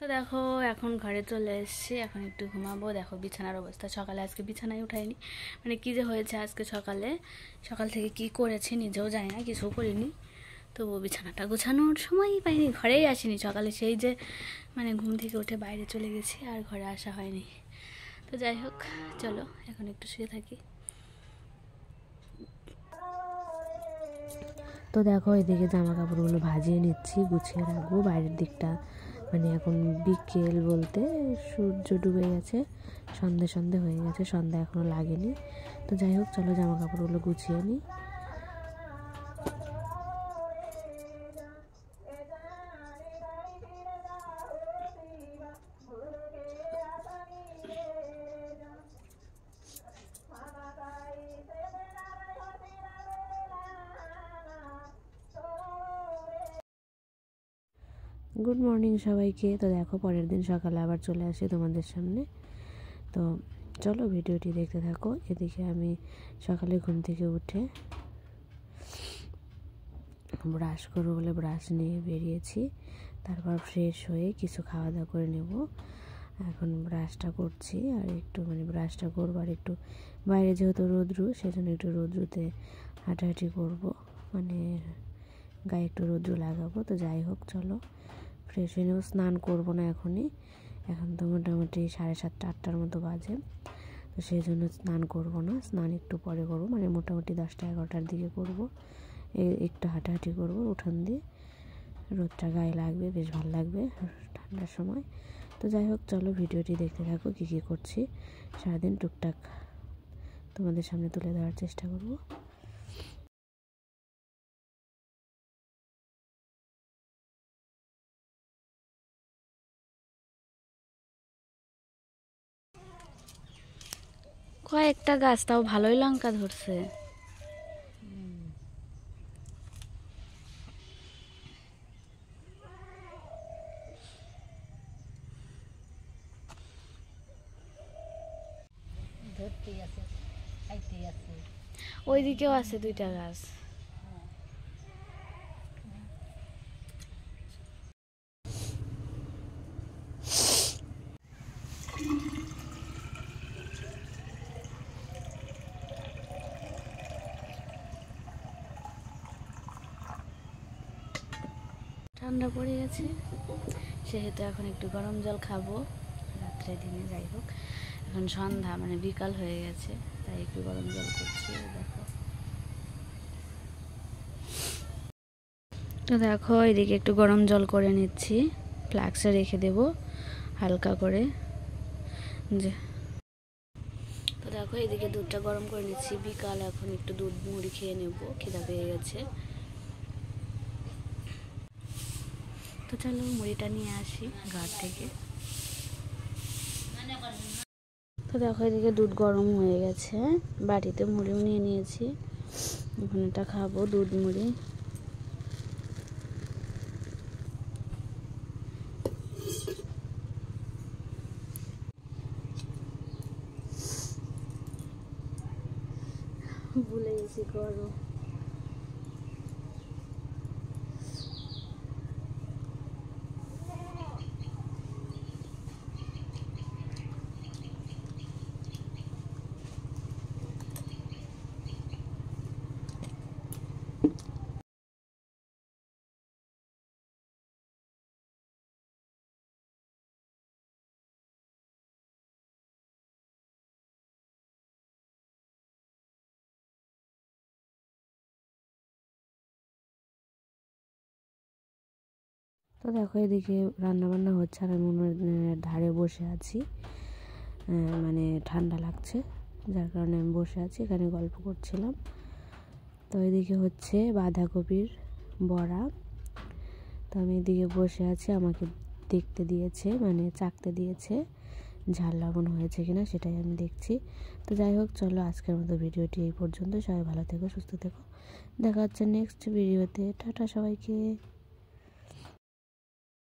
তো দেখো এখন ঘরে চলে এসেছি, এখন একটু ঘুমাবো। দেখো বিছানার অবস্থা, সকালে আজকে বিছানায় উঠাইনি, মানে কী যে হয়েছে আজকে সকাল থেকে কি করেছি নিজেও জানি না, কিছু করিনি। তবু বিছানাটা গোছানোর সময়ই পাইনি, ঘরেই আসিনি সকালে, সেই যে মানে ঘুম থেকে উঠে বাইরে চলে গেছি আর ঘরে আসা হয়নি। তো যাই হোক, চলো এখন একটু শুয়ে থাকি। তো দেখো এদিকে জামা কাপড়গুলো ভাজিয়ে নিচ্ছি, গুছিয়ে রাখবো। বাইরের দিকটা মানে এখন বিকেল বলতে সূর্য ডুবে গেছে, সন্ধে সন্ধে হয়ে গেছে, সন্ধ্যা এখনও লাগেনি। তো যাই হোক, চলো জামা কাপড়গুলো গুছিয়ে নিই। গুড মর্নিং সবাইকে। তো দেখো পরের দিন সকালে আবার চলে আসি তোমাদের সামনে। তো চলো ভিডিওটি দেখতে থাকো। এদিকে আমি সকালে ঘুম থেকে উঠে ব্রাশ করবো বলে ব্রাশ নিয়ে বেরিয়েছি, তারপর ফ্রেশ হয়ে কিছু খাওয়া দাওয়া করে নেব। এখন ব্রাশটা করছি আর একটু মানে ব্রাশটা করবো আর একটু বাইরে যেহেতু রোদ্রু, সেজন্য একটু রোদ্রুতে হাঁটাহাঁটি করব, মানে গায়ে একটু রোদ্রু লাগাবো। তো যাই হোক, চলো ফ্রেশ হয়ে নেব। স্নান করবো না এখনই, এখন তো মোটামুটি 7:30 8টার মতো বাজে। তো সেই জন্য স্নান করব না, স্নান একটু পরে করবো, মানে মোটামুটি 10টা 11টার দিকে করবো। একটু হাঁটাহাঁটি করবো উঠান দিয়ে, রোদটা গায়ে লাগবে, বেশ ভালো লাগবে ঠান্ডার সময়। তো যাই হোক, চলো ভিডিওটি দেখতে থাকো, কী কী করছি সারাদিন টুকটাক তোমাদের সামনে তুলে ধরার চেষ্টা করব। কয়েকটা গাছ তাও ভালোই লঙ্কা ধরছে। ওইদিকেও আছে 2টা গাছ। ঠান্ডা পড়ে গেছে, সেহেতু এখন একটু গরম জল খাবো রাত্রে দিনে। যাই হোক, এখন সন্ধ্যা মানে বিকাল হয়ে গেছে, তাই একটু গরম জল করছি। দেখো, তো দেখো এদিকে একটু গরম জল করে নিচ্ছি, ফ্লাক্সে রেখে দেব হালকা করে। যে তো দেখো এদিকে দুধটা গরম করে নিচ্ছি, বিকাল এখন একটু দুধ মুড়ি খেয়ে নেব, খিদা পেয়ে গেছে। তো চলো মুড়িটা নিয়ে আসি ঘর থেকে। তো দেখো এদিকে দুধ গরম হয়ে গেছে, বাটিতে মুড়িও নিয়ে নিয়েছি, এখন এটা খাবো দুধ মুড়ি। ভুলে গেছি করো। তো দেখো এদিকে রান্নাবান্না হচ্ছে আর আমি উনুনের ধারে বসে আছি, মানে ঠান্ডা লাগছে যার কারণে আমি বসে আছি, এখানে গল্প করছিলাম। তো এদিকে হচ্ছে বাঁধাকপির বড়া। তো আমি এদিকে বসে আছি, আমাকে দেখতে দিয়েছে, মানে চাখতে দিয়েছে ঝাল লবণ হয়েছে কিনা, সেটাই আমি দেখছি। তো যাই হোক, চলো আজকের মতো ভিডিওটি এই পর্যন্ত। সবাই ভালো থেকো, সুস্থ থেকো, দেখা হচ্ছে নেক্সট ভিডিওতে। টাটা সবাইকে।